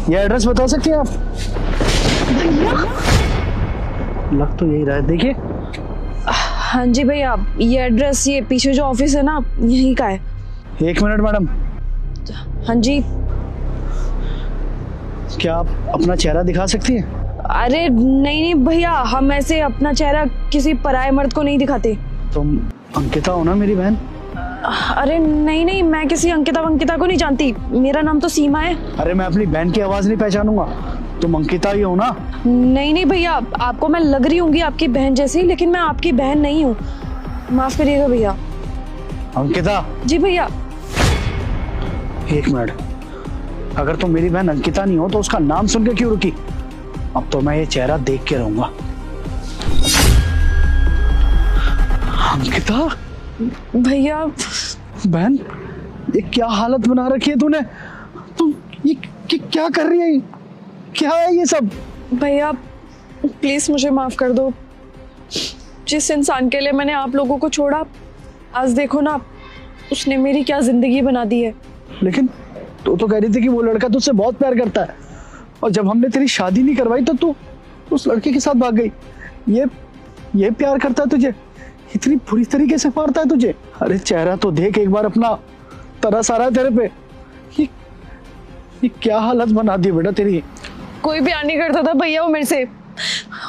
ये एड्रेस बता सकती हैं आप? लग तो यही रहा है, देखिए। हाँ जी भैया, ये एड्रेस, ये पीछे जो ऑफिस है ना, यहीं का है। 1 मिनट मैडम। हाँ जी। क्या आप अपना चेहरा दिखा सकती हैं? अरे नहीं नहीं भैया, हम ऐसे अपना चेहरा किसी पराये मर्द को नहीं दिखाते। तुम अंकिता हो ना, मेरी बहन? अरे नहीं नहीं, मैं किसी अंकिता को नहीं जानती। मेरा नाम तो सीमा है। अरे मैं अपनी बहन की आवाज नहीं पहचानूंगा। तुम अंकिता ही हो ना? नहीं नहीं भैया, आपको मैं लग रही हूँ आपकी बहन जैसी, लेकिन मैं आपकी बहन नहीं हूँ। माफ करिएगा भैया। अंकिता। जी भैया। 1 मिनट। अगर तुम मेरी बहन अंकिता नहीं हो तो उसका नाम सुन के क्यों रुकी? अब तो मैं ये चेहरा देख के रहूंगा। अंकिता। भैया। बहन, ये क्या हालत बना रखी है तूने? तुम ये क्या कर रही है? क्या है ये सब? भैया प्लीज मुझे माफ कर दो। जिस इंसान के लिए मैंने आप लोगों को छोड़ा, आज देखो ना उसने मेरी क्या जिंदगी बना दी है। लेकिन तू तो कह रही थी कि वो लड़का तुझसे बहुत प्यार करता है, और जब हमने तेरी शादी नहीं करवाई तो तू उस लड़के के साथ भाग गई। ये प्यार करता है तुझे? इतनी बुरी तरीके से मारता है तुझे? अरे चेहरा तो देख एक बार अपना, तरस आ रहा है तेरे पे। ये क्या हालत बना दी बेटा तेरी? कोई प्यार नहीं करता था भैया वो मेरे से।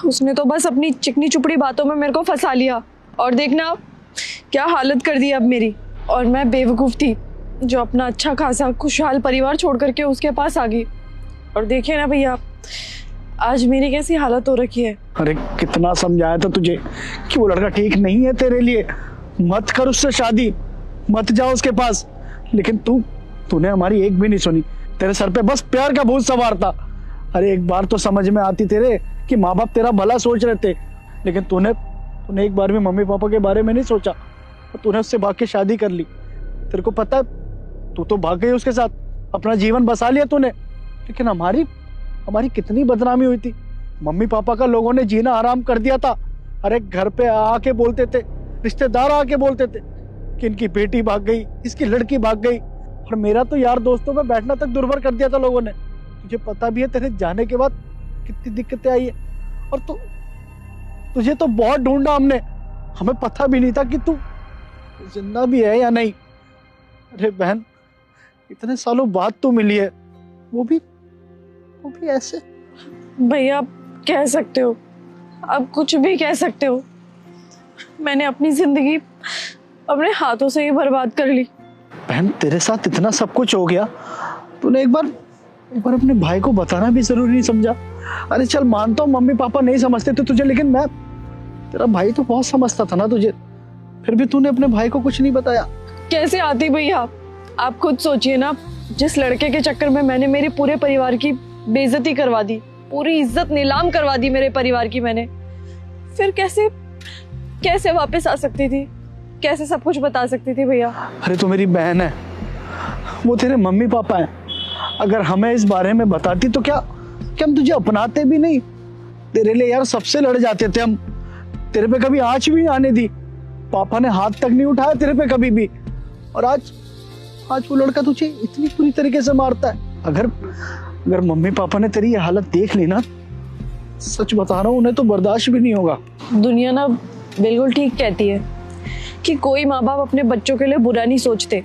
उसने तो बस अपनी चिकनी चुपड़ी बातों में मेरे को फंसा लिया, और देखना क्या हालत कर दी अब मेरी। और मैं बेवकूफ थी जो अपना अच्छा खासा खुशहाल परिवार छोड़ करके उसके पास आ गई। और देखिए ना भैया, आज मेरी कैसी हालत हो रखी है। अरे कितना समझाया था तुझे कि वो लड़का ठीक नहीं है तेरे लिए, मत कर उससे शादी, मत जाओ उसके पास। लेकिन तूने हमारी एक भी नहीं सुनी। तेरे सर पे बस प्यार का भूत सवार था। अरे एक बार तो समझ में आती तेरे कि माँ बाप तेरा भला सोच रहे थे, लेकिन तूने एक बार भी मम्मी पापा के बारे में नहीं सोचा, और तूने उससे भाग के शादी कर ली। तेरे को पता है, तू तो भाग गई उसके साथ, अपना जीवन बसा लिया तूने। लेकिन हमारी कितनी बदनामी हुई थी। मम्मी पापा का लोगों ने जीना हराम कर दिया था। अरे घर पे आके बोलते थे, रिश्तेदार आके बोलते थे कि इनकी बेटी भाग गई, इसकी लड़की भाग गई, और मेरा तो यार दोस्तों में बैठना तक दुर्भर कर दिया था लोगों ने। तुझे पता भी है तेरे जाने के बाद कितनी दिक्कतें आई है, और तुझे तो बहुत ढूंढा हमने, हमें पता भी नहीं था कि तू जिंदा भी है या नहीं। अरे बहन, इतने सालों बाद तू मिली है, वो भी ऐसे। भैया आप कह सकते हो, आप कुछ भी कह सकते हो। मैंने अपनी जिंदगी अपने हाथों से ही बर्बाद कर ली। बहन तेरे साथ इतना सब कुछ हो गया, तूने एक बार अपने भाई को बताना भी जरूरी नहीं समझा? अरे चल मानता हूँ मम्मी पापा नहीं समझते थे तुझे, लेकिन तेरा भाई तो बहुत समझता था ना तुझे, फिर भी तूने अपने भाई को कुछ नहीं बताया। कैसे आती भैया, आप खुद सोचिए ना, जिस लड़के के चक्कर में मैंने मेरे पूरे परिवार की बेइज्जती करवा दी, पूरी इज्जत नीलाम करवा दी मेरे परिवार की मैंने, फिर कैसे वापस आ सकती थी, कैसे सब कुछ बता सकती थी भैया? अरे तू मेरी बहन है, वो तेरे मम्मी पापा हैं। अगर हमें इस बारे में बताती तो क्या हम तुझे अपनाते भी नहीं? तेरे लिए यार सबसे लड़ जाते थे हम, तेरे पे कभी आंच भी नहीं आने दी। पापा ने हाथ तक नहीं उठाया तेरे पे कभी भी, और आज वो लड़का तुझे इतनी बुरी तरीके से मारता है। अगर मम्मी पापा ने तेरी ये हालत देख ली ना, सच बता रहा हूँ, उन्हें तो बर्दाश्त भी नहीं होगा। दुनिया ना बिल्कुल ठीक कहती है कि कोई माँ बाप अपने बच्चों के लिए बुरा नहीं सोचते,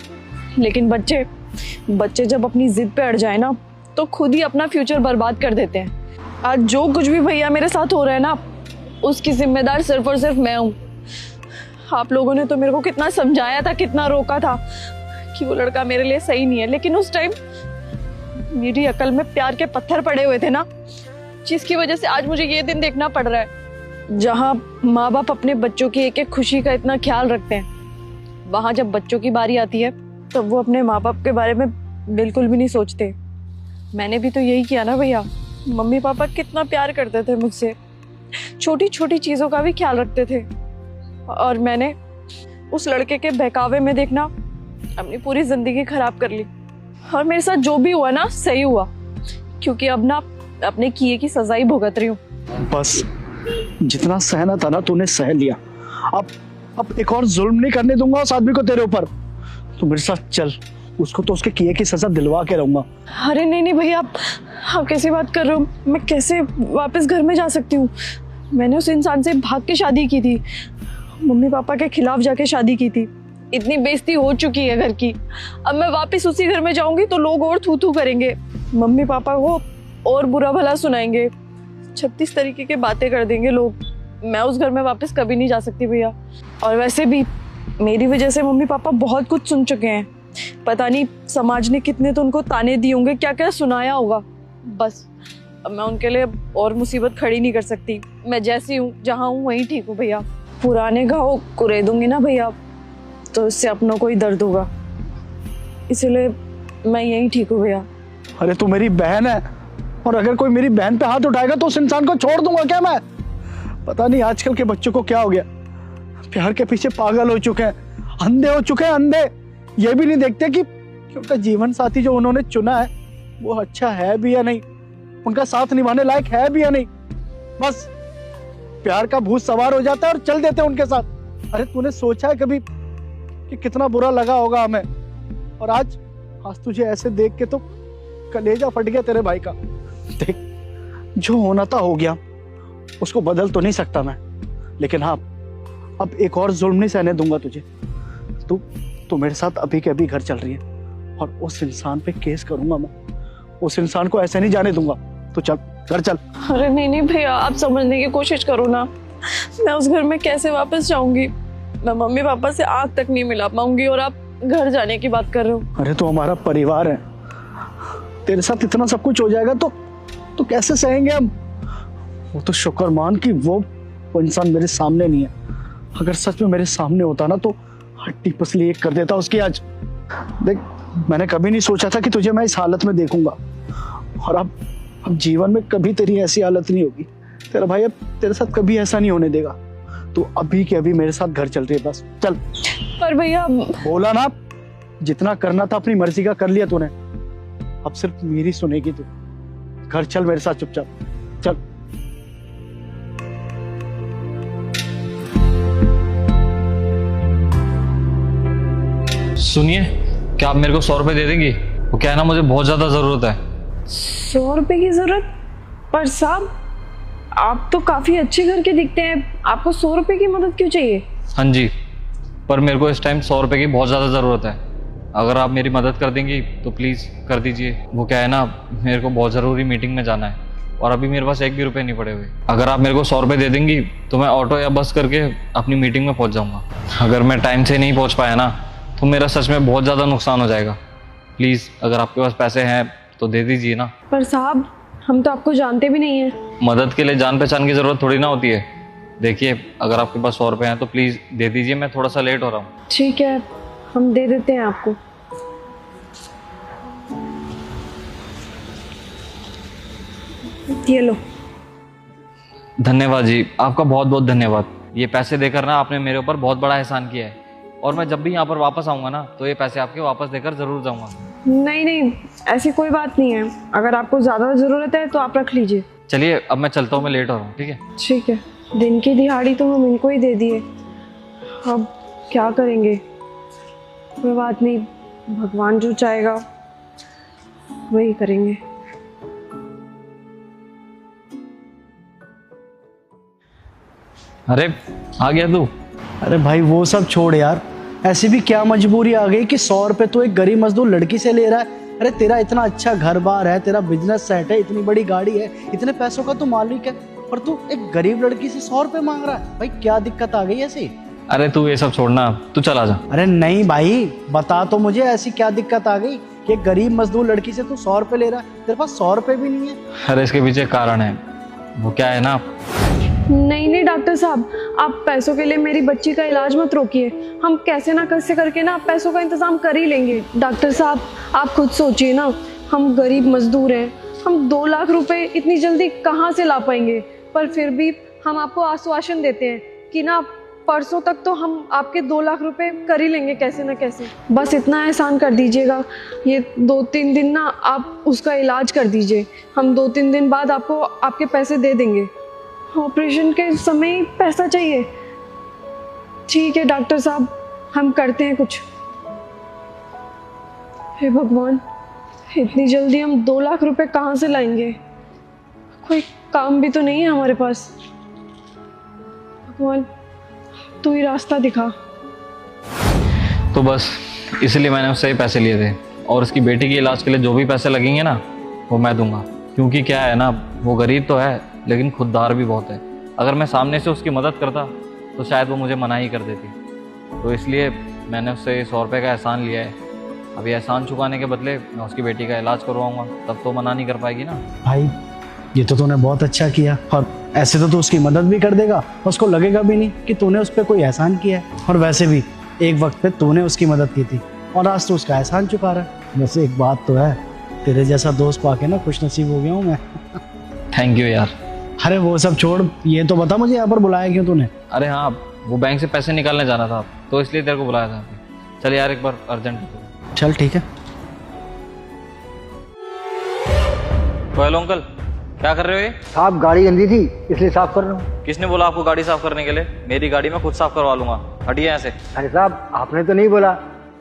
लेकिन बच्चे जब अपनी जिद पे अड़ जाए ना, तो खुद ही अपना फ्यूचर बर्बाद कर देते हैं। आज जो कुछ भी भैया मेरे साथ हो रहा है ना, उसकी जिम्मेदार सिर्फ और सिर्फ मैं हूँ। आप लोगों ने तो मेरे को कितना समझाया था, कितना रोका था कि वो लड़का मेरे लिए सही नहीं है, लेकिन उस टाइम मेरी अकल में प्यार के पत्थर पड़े हुए थे ना, जिसकी वजह से आज मुझे ये दिन देखना पड़ रहा है। जहाँ माँ बाप अपने बच्चों की एक एक खुशी का इतना ख्याल रखते हैं, वहां जब बच्चों की बारी आती है तब वो अपने माँ बाप के बारे में बिल्कुल भी नहीं सोचते। मैंने भी तो यही किया ना भैया। मम्मी पापा कितना प्यार करते थे मुझसे, छोटी छोटी चीजों का भी ख्याल रखते थे, और मैंने उस लड़के के बहकावे में देखना अपनी पूरी जिंदगी खराब कर ली। और मेरे साथ जो भी हुआ ना, सही हुआ, क्योंकि अब ना अपने किए की सजा ही भुगत रही हूँ। बस जितना सहना था ना तूने सह लिया। अब एक और जुल्म नहीं करने दूंगा उस आदमी को तेरे ऊपर। तू मेरे साथ चल, उसको तो उसके किए की सजा दिलवा के रहूंगा। अरे नहीं नहीं भैया, आप कैसी बात कर रहे हो? मैं कैसे वापस घर में जा सकती हूँ? मैंने उस इंसान से भाग के शादी की थी, मम्मी पापा के खिलाफ जाके शादी की थी। इतनी बेइज्जती हो चुकी है घर की, अब मैं वापस उसी घर में जाऊंगी तो लोग और थू थू करेंगे, मम्मी पापा को और बुरा भला सुनाएंगे, 36 तरीके की बातें कर देंगे लोग। मैं उस घर में वापस कभी नहीं जा सकती भैया। और वैसे भी मेरी वजह से मम्मी पापा बहुत कुछ सुन चुके हैं, पता नहीं समाज ने कितने तो उनको ताने दिए होंगे, क्या क्या सुनाया होगा। बस अब मैं उनके लिए और मुसीबत खड़ी नहीं कर सकती। मैं जैसी हूँ, जहाँ हूँ वहीं ठीक हूँ भैया। पुराने घाव कुरे दूंगी ना भैया तो इससे अपनों को ही दर्द होगा, इसलिए मैं यहीं ठीक हूँ भैया। अरे तू मेरी बहन है, और अगर कोई मेरी बहन पे हाथ उठाएगा तो उस इंसान को छोड़ दूंगा क्या मैं? पता नहीं आजकल के बच्चों को क्या हो गया, प्यार के पीछे पागल हो चुके हैं, अंधे हो चुके हैं, अंधे। ये भी नहीं देखते कि उनका जीवन साथी जो उन्होंने चुना है वो अच्छा है भी या नहीं, उनका साथ निभाने लायक है भी या नहीं। बस प्यार का भूत सवार हो जाता है और चल देते हैं उनके साथ। अरे तूने सोचा है कभी कि कितना बुरा लगा होगा हमें? और आज तुझे ऐसे देख के तो कलेजा फट गया तेरे भाई का। देख, जो होना था हो गया, उसको बदल तो नहीं सकता मैं, लेकिन हाँ अब एक और जुल्म नहीं सहने दूंगा तुझे। तू मेरे साथ अभी के अभी घर चल रही है और उस इंसान पे केस करूंगा मैं, उस इंसान को ऐसे नहीं जाने दूंगा। तू चल, घर चल। अरे नहीं नहीं भैया, आप समझने की कोशिश करो ना, मैं उस घर में कैसे वापस जाऊंगी? मैं मम्मी पापा से आंख तक नहीं मिला पाऊंगी और आप घर जाने की बात कर रहे हो। अरे तो हमारा परिवार है, तेरे साथ इतना सब कुछ हो जाएगा तो कैसे सहेंगे हम? वो तो शुक्र मान कि वो इंसान मेरे सामने नहीं है। अगर सच में मेरे सामने होता ना तो हड्डी पसली एक कर देता उसकी आज। देख, मैंने कभी नहीं सोचा था कि तुझे मैं इस हालत में देखूंगा, और अब जीवन में कभी तेरी ऐसी हालत नहीं होगी। तेरा भाई अब तेरे साथ कभी ऐसा नहीं होने देगा। तू अभी के अभी मेरे साथ घर चल रही है, बस चल। पर भैया, बोला ना, जितना करना था अपनी मर्जी का कर लिया तूने, अब सिर्फ मेरी सुनेगी तू। घर चल मेरे साथ चुपचाप, चल। सुनिए, क्या आप मेरे को 100 रुपए दे देंगी? वो क्या है ना, मुझे बहुत ज्यादा जरूरत है। 100 रुपए की जरूरत? पर साहब, आप तो काफी अच्छे घर के दिखते हैं, आपको 100 रुपए की मदद क्यों चाहिए? हाँ जी, पर मेरे को इस टाइम 100 रुपए की बहुत ज़्यादा ज़रूरत है। अगर आप मेरी मदद कर देंगी तो प्लीज़ कर दीजिए। वो क्या है ना, मेरे को बहुत ज़रूरी मीटिंग में जाना है और अभी मेरे पास 1 भी रुपये नहीं पड़े हुए। अगर आप मेरे को 100 रुपये दे देंगी तो मैं ऑटो या बस करके अपनी मीटिंग में पहुँच जाऊँगा। अगर मैं टाइम से नहीं पहुँच पाया ना तो मेरा सच में बहुत ज़्यादा नुकसान हो जाएगा। प्लीज़ अगर आपके पास पैसे हैं तो दे दीजिए ना। पर साहब, हम तो आपको जानते भी नहीं हैं। मदद के लिए जान पहचान की ज़रूरत थोड़ी ना होती है। देखिए, अगर आपके पास 100 रुपये हैं तो प्लीज़ दे दीजिए, मैं थोड़ा सा लेट हो रहा हूँ। ठीक है, हम दे देते हैं आपको। ये लो। धन्यवाद जी, आपका बहुत बहुत धन्यवाद। ये पैसे देकर ना आपने मेरे ऊपर बहुत बड़ा एहसान किया है, और मैं जब भी यहाँ पर वापस आऊँगा ना तो ये पैसे आपके वापस देकर ज़रूर जाऊँगा। नहीं नहीं, ऐसी कोई बात नहीं है, अगर आपको ज़्यादा ज़रूरत है तो आप रख लीजिए। चलिए अब मैं चलता हूँ, मैं लेट हो रहा हूँ। ठीक है? ठीक है, दिन की दिहाड़ी तो हम इनको ही दे दिए, अब क्या करेंगे? कोई बात नहीं, भगवान जो चाहेगा वही करेंगे। अरे आ गया तू? अरे भाई वो सब छोड़ यार, ऐसी भी क्या मजबूरी आ गई कि 100 रुपए तो एक गरीब मजदूर लड़की से ले रहा है? अरे तेरा इतना अच्छा घर बार है, तेरा बिजनेस सेट है, इतनी बड़ी गाड़ी है, इतने पैसों का तू मालिक है, पर तू एक गरीब लड़की से 100 रुपए मांग रहा है? भाई क्या दिक्कत आ गई ऐसी? अरे तू ये सब छोड़ना, तू चला जा। अरे नहीं भाई, बता तो मुझे ऐसी क्या दिक्कत आ गई कि एक गरीब मजदूर लड़की से तू 100 रुपए ले रहा है? तेरे पास 100 रुपए भी नहीं है? अरे इसके पीछे कारण है। वो क्या है ना, नहीं नहीं डॉक्टर साहब, आप पैसों के लिए मेरी बच्ची का इलाज मत रोकिए, हम कैसे ना कैसे करके ना पैसों का इंतजाम कर ही लेंगे। डॉक्टर साहब, आप खुद सोचिए ना, हम गरीब मजदूर हैं, हम 2 लाख रुपए इतनी जल्दी कहाँ से ला पाएंगे? पर फिर भी हम आपको आश्वासन देते हैं कि ना परसों तक तो हम आपके 2 लाख रुपए कर ही लेंगे कैसे ना कैसे। बस इतना एहसान कर दीजिएगा, ये 2-3 दिन ना आप उसका इलाज कर दीजिए, हम 2-3 दिन बाद आपको आपके पैसे दे देंगे। ऑपरेशन के समय ही पैसा चाहिए। ठीक है डॉक्टर साहब, हम करते हैं कुछ। हे भगवान, इतनी जल्दी हम 2 लाख रुपए कहाँ से लाएंगे? कोई काम भी तो नहीं है हमारे पास। भगवान, तू ही रास्ता दिखा। तो बस इसलिए मैंने उससे ये पैसे लिए थे, और उसकी बेटी के इलाज के लिए जो भी पैसे लगेंगे ना वो मैं दूंगा। क्योंकि क्या है ना, वो गरीब तो है लेकिन खुददार भी बहुत है। अगर मैं सामने से उसकी मदद करता तो शायद वो मुझे मना ही कर देती। तो इसलिए मैंने उससे 100 रुपये का एहसान लिया है। अभी एहसान चुकाने के बदले मैं उसकी बेटी का इलाज करवाऊंगा, तब तो मना नहीं कर पाएगी ना। भाई ये तो तूने बहुत अच्छा किया, और ऐसे तो तू उसकी मदद भी कर देगा, उसको लगेगा भी नहीं कि तूने उस पर कोई एहसान किया है। और वैसे भी एक वक्त पे तूने उसकी मदद की थी और आज तो उसका एहसान चुका रहा है। वैसे एक बात तो है, तेरे जैसा दोस्त पाके ना खुश नसीब हो गया हूँ मैं। थैंक यू यार। अरे वो सब छोड़, ये तो बता मुझे यहाँ पर बुलाया क्यों तूने? अरे हाँ, वो बैंक से पैसे निकालने जाना था तो इसलिए तेरे को बुलाया था। चल यार एक बार अर्जेंट। चल ठीक है। तो हेलो अंकल, क्या कर रहे हो ये? साहब गाड़ी गंदी थी इसलिए साफ कर रहा हूँ। किसने बोला आपको गाड़ी साफ करने के लिए? मेरी गाड़ी मैं खुद साफ करवा लूंगा, हटिए यहाँ से। अरे साहब आपने तो नहीं बोला,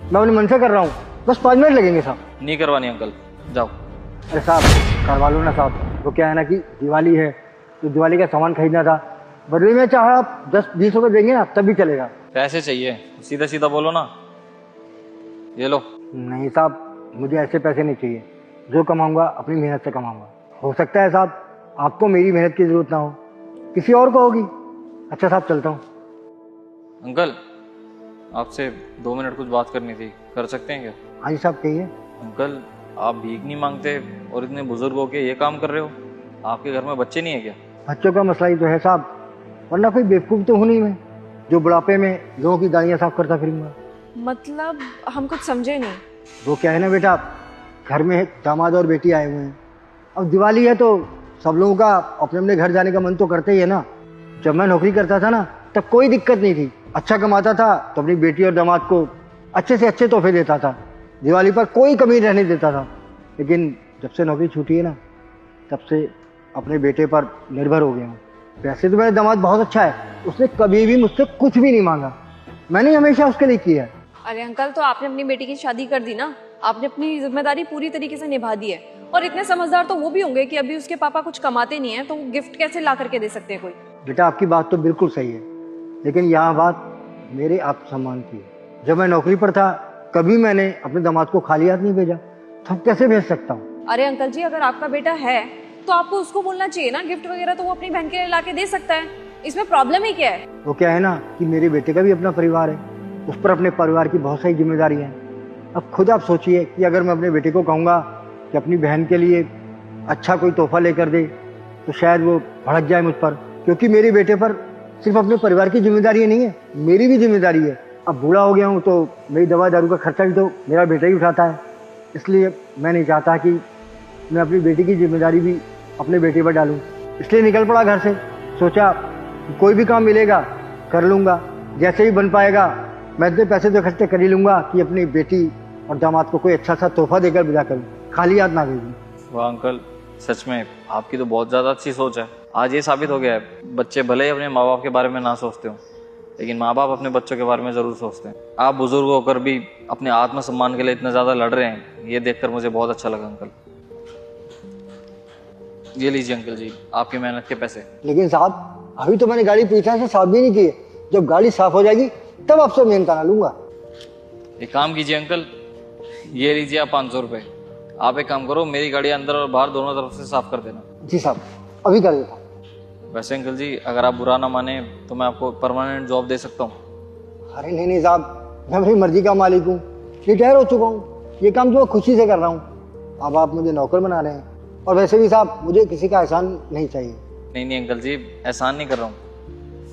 मैं अपने मन से कर रहा हूँ, बस 5 मिनट लगेंगे साहब। नहीं करवानी अंकल, जाओ। अरे साहब करवा लो ना साहब, वो क्या है ना कि दिवाली है तो दिवाली का सामान खरीदना था, बदले में चाहे आप 10-20 रुपये देंगे ना तब भी चलेगा। पैसे चाहिए, सीधा सीधा बोलो ना। ये लो। नहीं साहब, मुझे ऐसे पैसे नहीं चाहिए, जो कमाऊंगा अपनी मेहनत से कमाऊंगा। हो सकता है साहब आपको मेरी मेहनत की जरूरत ना हो, किसी और को होगी। अच्छा साहब चलता हूँ। अंकल आपसे 2 मिनट कुछ बात करनी थी, कर सकते हैं क्या? हाँ जी साहब कहिए। अंकल आप भीख नहीं मांगते और इतने बुजुर्ग हो के ये काम कर रहे हो, आपके घर में बच्चे नहीं है क्या? बच्चों का मसला ही तो है साहब, वरना कोई बेवकूफ़ तो हूँ नहीं मैं जो बुढ़ापे में लोगों की दाढ़ियाँ साफ करता फिरूंगा। मतलब हम कुछ समझे नहीं। वो क्या है ना बेटा, घर में दामाद और बेटी आए हुए हैं, अब दिवाली है तो सब लोगों का अपने अपने घर जाने का मन तो करते ही है ना। जब मैं नौकरी करता था ना तब कोई दिक्कत नहीं थी, अच्छा कमाता था तो अपनी बेटी और दामाद को अच्छे से अच्छे तोहफे देता था, दिवाली पर कोई कमी रहने देता था। लेकिन जब से नौकरी छूटी है ना तब से अपने बेटे पर निर्भर हो गया हूँ। वैसे तो मेरा दामाद बहुत अच्छा है, उसने कभी भी मुझसे कुछ भी नहीं मांगा, मैंने हमेशा उसके लिए किया है। अरे अंकल, तो आपने अपनी बेटी की शादी कर दी ना, आपने अपनी जिम्मेदारी पूरी तरीके से निभा दी है। और इतने समझदार तो वो भी होंगे कि अभी उसके पापा कुछ कमाते नहीं है तो वो गिफ्ट कैसे ला करके दे सकते हैं कोई। बेटा आपकी बात तो बिल्कुल सही है, लेकिन यहाँ बात मेरे आत्मसम्मान की है। जब मैं नौकरी पर था कभी मैंने अपने दामाद को खाली हाथ नहीं भेजा, तो अब कैसे भेज सकता हूँ? अरे अंकल जी, अगर आपका बेटा है तो आपको उसको बोलना चाहिए ना, गिफ्ट वगैरह तो वो अपनी बहन के लिए ला के दे सकता है, इसमें प्रॉब्लम ही क्या है? वो क्या है ना कि मेरे बेटे का भी अपना परिवार है, उस पर अपने परिवार की बहुत सारी जिम्मेदारी है। अब खुद आप सोचिए कि अगर मैं अपने बेटे को कहूँगा कि अपनी बहन के लिए अच्छा कोई तोहफा लेकर दे तो शायद वो भड़क जाए मुझ पर, क्योंकि मेरे बेटे पर सिर्फ अपने परिवार की जिम्मेदारी नहीं है, मेरी भी जिम्मेदारी है। अब बूढ़ा हो गया हूँ तो मेरी दवा दारू का खर्चा भी तो मेरा बेटा ही उठाता है, इसलिए मैं नहीं चाहता कि मैं अपनी बेटी की जिम्मेदारी भी अपने बेटे पर डालूं। इसलिए निकल पड़ा घर से, सोचा कोई भी काम मिलेगा कर लूँगा, जैसे ही बन पाएगा मैं इतने पैसे तो इकट्ठे कर ही लूँगा कि अपनी बेटी और दामाद को कोई अच्छा सा तोहफा देकर विदा करूँ, खाली हाथ ना भेजूँ। वाह अंकल, सच में आपकी तो बहुत ज़्यादा अच्छी सोच है। आज ये साबित हो गया है, बच्चे भले ही अपने माँ बाप के बारे में ना सोचते हो लेकिन माँ बाप अपने बच्चों के बारे में ज़रूर सोचते हैं। आप बुजुर्ग होकर भी अपने आत्मसम्मान के लिए इतना ज़्यादा लड़ रहे हैं, ये देखकर मुझे बहुत अच्छा लगा अंकल। ये लीजिए अंकल जी आपकी मेहनत के पैसे। लेकिन साहब अभी तो मैंने गाड़ी पूरी तरह से साफ भी नहीं की है, जब गाड़ी साफ हो जाएगी तब आपसे मेहनताना लूंगा। एक काम कीजिए अंकल, ये लीजिए आप 500 रुपये। आप एक काम करो, मेरी गाड़ी अंदर और बाहर दोनों तरफ से साफ कर देना। जी साहब अभी कर देता। वैसे अंकल जी अगर आप बुरा ना माने तो मैं आपको परमानेंट जॉब दे सकता हूँ। अरे नहीं साहब, मैं अपनी मर्जी का मालिक हूँ, रिटायर हो चुका हूँ, ये काम जो खुशी से कर रहा हूँ। अब आप मुझे नौकर बना रहे हैं, और वैसे भी साहब मुझे किसी का एहसान नहीं चाहिए। नहीं अंकल जी, एहसान नहीं कर रहा हूँ,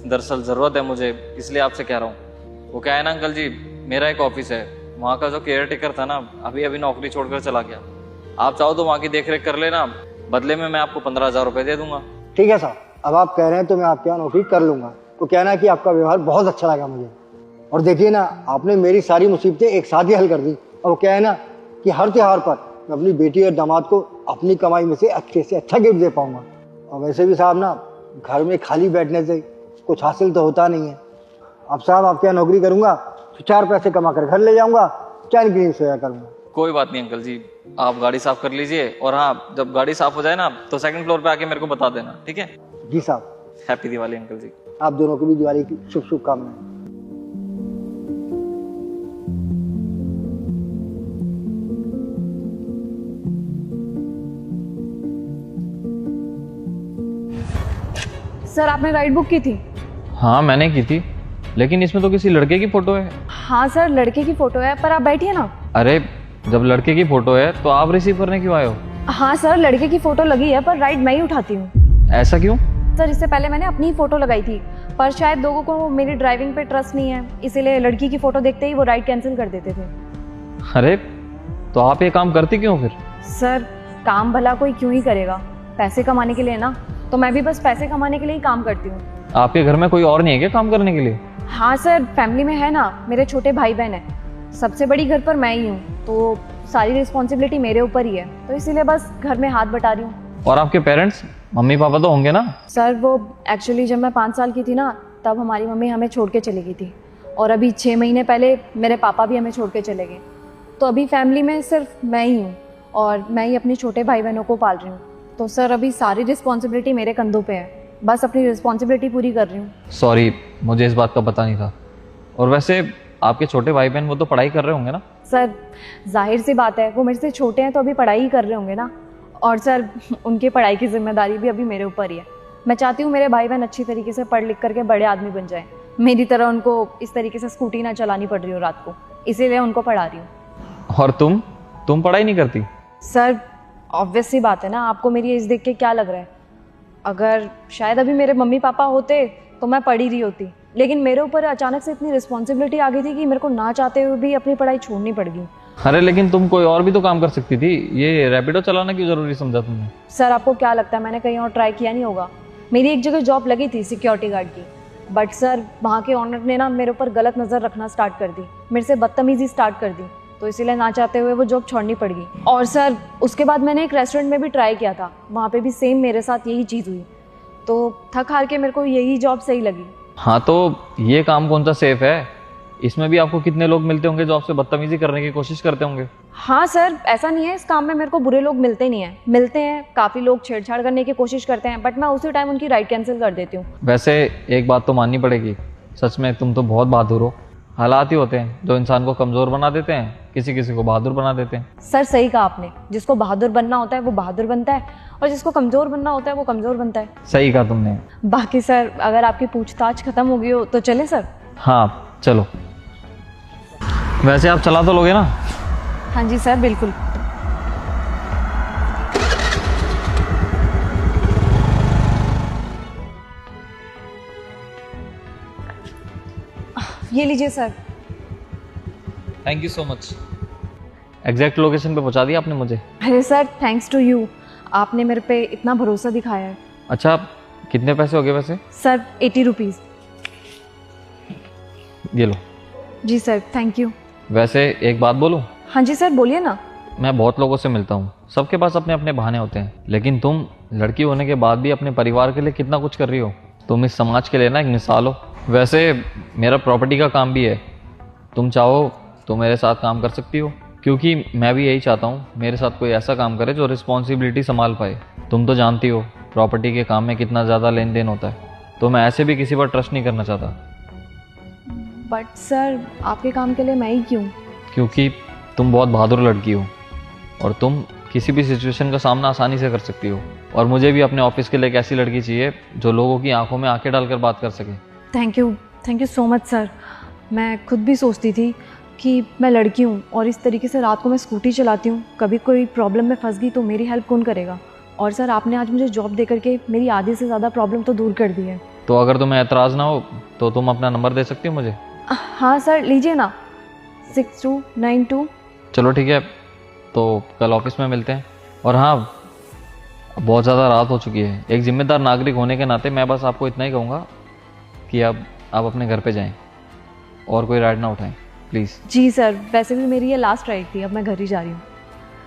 दरअसल ज़रूरत है मुझे इसलिए आपसे कह रहा हूँ। वो क्या है ना अंकल जी, मेरा एक ऑफिस है, वहाँ का जो केयर टेकर था ना अभी नौकरी छोड़कर चला गया। आप चाहो तो वहाँ की देख रेख कर लेना, बदले में मैं आपको 15,000 रुपये दे दूंगा। ठीक है साहब, अब आप कह रहे हैं तो मैं आपके यहाँ नौकरी कर लूंगा। तो कहना कि आपका व्यवहार बहुत अच्छा लगा मुझे, और देखिए ना आपने मेरी सारी मुसीबतें एक साथ ही हल कर दी। और वो क्या है ना कि हर त्योहार पर मैं अपनी बेटी और दामाद को अपनी कमाई में से अच्छे से अच्छा गिफ्ट दे पाऊंगा। और वैसे भी साहब ना घर में खाली बैठने से कुछ हासिल तो होता नहीं है। अब साहब आपके यहाँ नौकरी करूंगा तो 4 पैसे कमा कर घर ले जाऊंगा, चैन की नींद सोया करूंगा। कोई बात नहीं अंकल जी, आप गाड़ी साफ कर लीजिए, और हाँ जब गाड़ी साफ हो जाए ना तो सेकंड फ्लोर पे आके मेरे को बता देना, ठीक है? जी साहब। हैप्पी दिवाली अंकल जी। आप दोनों को भी दिवाली की शुभ शुभकामनाएं। सर आपने राइड बुक की थी? हाँ मैंने की थी, लेकिन इसमें तो किसी लड़के की फोटो है। हाँ सर लड़के की फोटो है, पर आप बैठिए ना। अरे जब लड़के की फोटो है तो आप रिसीव करने क्यों आए हो? हाँ सर लड़के की फोटो लगी है, पर राइड मैं ही उठाती हूँ। ऐसा क्यों? सर इससे पहले मैंने अपनी ही फोटो लगाई थी, पर शायद लोगों को मेरी ड्राइविंग पे ट्रस्ट नहीं है, इसीलिए लड़की की फोटो देखते ही वो राइड कैंसिल कर देते थे। अरे तो आप ये काम करती क्यों फिर? सर काम भला कोई क्यों ही करेगा, पैसे कमाने के लिए ना, तो मैं भी बस पैसे कमाने के लिए ही काम करती हूँ। आपके घर में कोई और नहीं है क्या काम करने के लिए? हाँ सर फैमिली में है ना, मेरे छोटे भाई बहन है, सबसे बड़ी घर पर मैं ही हूँ, तो सारी रिस्पॉन्सिबिलिटी मेरे ऊपर ही है, तो इसीलिए बस घर में हाथ बटा रही हूँ। और आपके पेरेंट्स, मम्मी पापा तो होंगे ना? सर वो एक्चुअली जब मैं 5 साल की थी ना, तब हमारी मम्मी हमें छोड़ के चली गई थी, और अभी 6 महीने पहले मेरे पापा भी हमें छोड़ के चले गए, तो अभी फैमिली में सिर्फ मैं ही हूँ, और मैं ही अपने छोटे भाई बहनों को पाल रही हूँ। तो सर अभी सारी रिस्पॉन्सिबिलिटी मेरे कंधों पे है, बस अपनी रिस्पॉन्सिबिलिटी पूरी कर रही हूँ। सॉरी, मुझे इस बात का पता नहीं था। और वैसे आपके छोटे भाई बहन वो तो पढ़ाई कर रहे होंगे ना? सर जाहिर सी बात है, वो मेरे से छोटे हैं तो अभी पढ़ाई ही कर रहे होंगे ना, और सर उनकी पढ़ाई की जिम्मेदारी भी अभी मेरे ऊपर ही है। मैं चाहती हूँ मेरे भाई बहन अच्छी तरीके से पढ़ लिख करके बड़े आदमी बन जाएं, मेरी तरह उनको इस तरीके से स्कूटी ना चलानी पड़ रही हो रात को, इसीलिए उनको पढ़ा रही हूँ। और तुम पढ़ाई नहीं करती? सर ऑब्वियस सी बात है ना, आपको मेरी एज देख के क्या लग रहा है? अगर शायद अभी मेरे मम्मी पापा होते तो मैं पढ़ ही रही होती, लेकिन मेरे ऊपर अचानक से इतनी रिस्पॉन्सिबिलिटी आ गई थी कि मेरे को ना चाहते हुए भी अपनी पढ़ाई छोड़नी पड़ गई। अरे लेकिन तुम कोई और भी तो काम कर सकती थी, ये रैपिडो चलाना क्यों जरूरी समझा तुमने? सर आपको क्या लगता है मैंने कहीं और ट्राई किया नहीं होगा? मेरी एक जगह जॉब लगी थी सिक्योरिटी गार्ड की, बट सर वहाँ के ऑनर ने ना मेरे ऊपर गलत नज़र रखना स्टार्ट कर दी, मेरे से बदतमीजी स्टार्ट कर दी, तो इसीलिए ना चाहते हुए वो जॉब छोड़नी पड़ गई। और सर उसके बाद मैंने एक रेस्टोरेंट में भी ट्राई किया था, वहाँ पे भी सेम मेरे साथ यही चीज़ हुई, तो थक हार के मेरे को यही जॉब सही लगी। हाँ तो ये काम कौन सा सेफ है? इसमें भी आपको कितने लोग मिलते होंगे जो आपसे बदतमीजी करने की कोशिश करते होंगे। हाँ सर ऐसा नहीं है, इस काम में मेरे को बुरे लोग मिलते नहीं हैं, मिलते हैं, काफ़ी लोग छेड़छाड़ करने की कोशिश करते हैं, बट मैं उसी टाइम उनकी राइड कैंसिल कर देती हूँ। वैसे एक बात तो माननी पड़ेगी, सच में तुम तो बहुत बहादुर हो। हालात ही होते हैं जो इंसान को कमज़ोर बना देते हैं, किसी किसी को बहादुर बना देते हैं। सर सही कहा आपने, जिसको बहादुर बनना होता है वो बहादुर बनता है, और जिसको कमज़ोर बनना होता है वो कमज़ोर बनता है। सही कहा तुमने। बाकी सर अगर आपकी पूछताछ खत्म हो गई हो तो चले सर? हाँ चलो। वैसे आप चला तो लोगे ना? हाँ जी सर बिल्कुल। ये लीजिए sir. Thank you so much. Exact location पे पहुंचा दिया आपने मुझे। अरे सर थैंक्स टू यू, आपने मेरे पे इतना भरोसा दिखाया है। अच्छा कितने पैसे हो गए वैसे? Sir 80 rupees. ये लो। जी सर थैंक यू। वैसे एक बात बोलूं? हाँ जी सर बोलिए ना। मैं बहुत लोगों से मिलता हूँ, सबके पास अपने अपने बहाने होते हैं, लेकिन तुम लड़की होने के बाद भी अपने परिवार के लिए कितना कुछ कर रही हो। तुम इस समाज के लिए ना एक मिसाल हो। वैसे मेरा प्रॉपर्टी का काम भी है, तुम चाहो तो मेरे साथ काम कर सकती हो, क्योंकि मैं भी यही चाहता हूँ मेरे साथ कोई ऐसा काम करे जो रिस्पॉन्सिबिलिटी संभाल पाए। तुम तो जानती हो प्रॉपर्टी के काम में कितना ज़्यादा लेन देन होता है, तो मैं ऐसे भी किसी पर ट्रस्ट नहीं करना चाहता। बट सर आपके काम के लिए मैं ही क्यों? क्योंकि तुम बहुत बहादुर लड़की हो और तुम किसी भी सिचुएशन का सामना आसानी से कर सकती हो, और मुझे भी अपने ऑफिस के लिए एक ऐसी लड़की चाहिए जो लोगों की आंखों में आंखें डालकर बात कर सके। Thank you so much sir. मैं खुद भी सोचती थी कि मैं लड़की हूँ और इस तरीके से रात को मैं स्कूटी चलाती हूँ, कभी कोई प्रॉब्लम में फंस गई तो मेरी हेल्प कौन करेगा। और सर आपने आज मुझे जॉब दे करके मेरी आधी से ज़्यादा प्रॉब्लम तो दूर कर दी है। तो अगर तुम्हें एतराज़ ना हो तो तुम अपना नंबर दे सकती हो मुझे? हाँ सर लीजिए ना, 6292। चलो ठीक है, तो कल ऑफिस में मिलते हैं। और हाँ बहुत ज़्यादा रात हो चुकी है, एक जिम्मेदार नागरिक होने के नाते मैं बस आपको इतना ही कहूँगा कि अब आप अपने घर पे जाएं और कोई राइड ना उठाएं प्लीज़। जी सर, वैसे भी मेरी ये लास्ट राइड थी, अब मैं घर ही जा रही हूँ।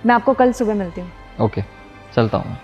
मैं आपको कल सुबह मिलती हूँ। ओके चलता हूँ।